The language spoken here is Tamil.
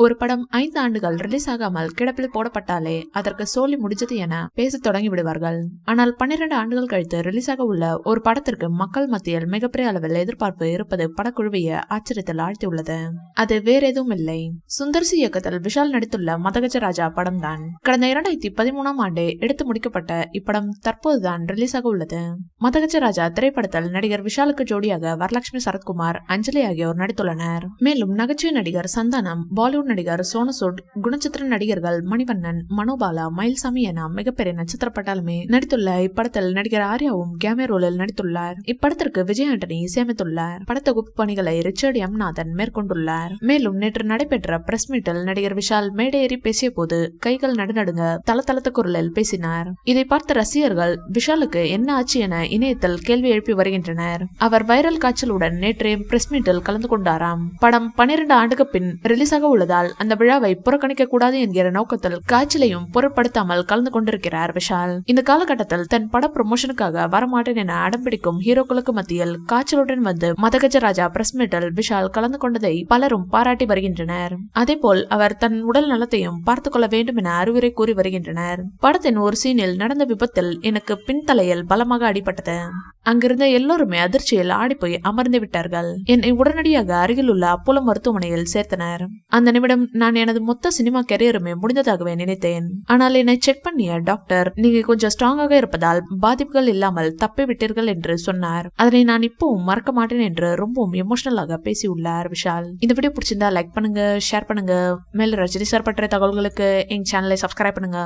ஒரு படம் 5 ஆண்டுகள் ரிலீஸ் ஆகாமல் கிடப்பில் போடப்பட்டாலே அதற்கு சோலி முடிஞ்சது என பேசத் தொடங்கி விடுவார்கள். ஆனால் 12 ஆண்டுகள் கழித்து ரிலீஸ் ஆக உள்ள ஒரு படத்திற்கு மக்கள் மத்தியில் மிகப்பெரிய அளவில் எதிர்பார்ப்பு இருப்பது படக்குழுவையே ஆச்சரியத்தில் ஆழ்த்தியுள்ளது. அது வேற எதுவும் இல்லை, சுந்தர்சி இயக்கத்தில் விஷால் நடித்துள்ள மதகஜராஜா படம் தான். கடந்த 2013ஆம் ஆண்டு எடுத்து முடிக்கப்பட்ட இப்படம் தற்போதுதான் ரிலீஸ் ஆக உள்ளது. மதகஜராஜா திரைப்படத்தில் நடிகர் விஷாலுக்கு ஜோடியாக வரலட்சுமி சரத்குமார், அஞ்சலி ஆகியோர் நடித்துள்ளனர். மேலும் நகைச்சுவை நடிகர் சந்தானம், பாலிவுட் நடிகர் சோனு சூட், குணச்சித்திர நடிகர்கள் மணிவண்ணன், மனோபாலா, மயில்சாமி என மிகப்பெரிய நட்சத்திர பட்டாலுமே நடித்துள்ள இப்படத்தில் நடிகர் ஆர்யாவும் கேமியோ ரோலில் நடித்துள்ளார். இப்படத்திற்கு விஜய் ஆண்டனி இசையமைத்துள்ளார். படத்தொகுப்பு பணிகளை ரிச்சர்ட் எம் நாதன் மேற்கொண்டுள்ளார். மேலும் நேற்று நடைபெற்ற பிரஸ் மீட்டில் நடிகர் விஷால் மேடையேறி பேசிய போது கைகள் நடுநடுங்க தளதளத்த குரலில் பேசினார். இதை பார்த்த ரசிகர்கள் விஷாலுக்கு என்ன ஆச்சு என இணையத்தில் கேள்வி எழுப்பி வருகின்றனர். அவர் வைரல் காய்ச்சலுடன் நேற்று பிரஸ் மீட்டில் கலந்து கொண்டாராம். படம் 12 ஆண்டுக்கு பின் ரிலீஸ் ஆக உள்ளதால் அந்த விழாவை புறக்கணிக்க கூடாது என்கிற நோக்கத்தில் காய்ச்சலையும் பொருட்படுத்தாமல் கலந்து கொண்டிருக்கிறார் விஷால். இந்த காலகட்டத்தில் தன் பட ப்ரமோஷனுக்காக வரமாட்டேன் என அடம்பிடிக்கும் ஹீரோக்களுக்கு மத்தியில் காய்ச்சலுடன் வந்து மதகஜராஜா பிரஸ் மீட்டில் விஷால் கலந்து கொண்டதை பலரும் பாராட்டி வருகின்றனர். அதேபோல் அவர் தன் உடல் நலத்தையும் பார்த்துக் கொள்ள வேண்டும் என அறிவுரை கூறி வருகின்றனர். படத்தின் ஒரு சீனில் நடந்த விபத்தில் எனக்கு பின்தலையில் பலமாக அடிபட்டது. அங்கிருந்த எல்லோருமே அதிர்ச்சியில் ஆடிப்போய் அமர்ந்து விட்டார்கள். என்னை உடனடியாக அருகில் உள்ள அப்போலோ மருத்துவமனையில் சேர்த்தனர். அந்த நிமிடம் நான் எனது மொத்த சினிமா கெரியருமே முடிந்ததாகவே நினைத்தேன். ஆனால் என்னை செக் பண்ணிய டாக்டர், நீங்க கொஞ்சம் ஸ்ட்ராங்காக இருப்பதால் பாதிப்புகள் இல்லாமல் தப்பி விட்டீர்கள் என்று சொன்னார். அதனை நான் இப்பவும் மறக்க மாட்டேன் என்று ரொம்பவும் எமோஷனலாக பேசியுள்ளார் விஷால். இந்த வீடியோ பிடிச்சிருந்தா லைக் பண்ணுங்க, ஷேர் பண்ணுங்க. மேலும் ரஜினி சார் பற்றிய தகவல்களுக்கு எங்க சேனலை சப்ஸ்கிரைப் பண்ணுங்க.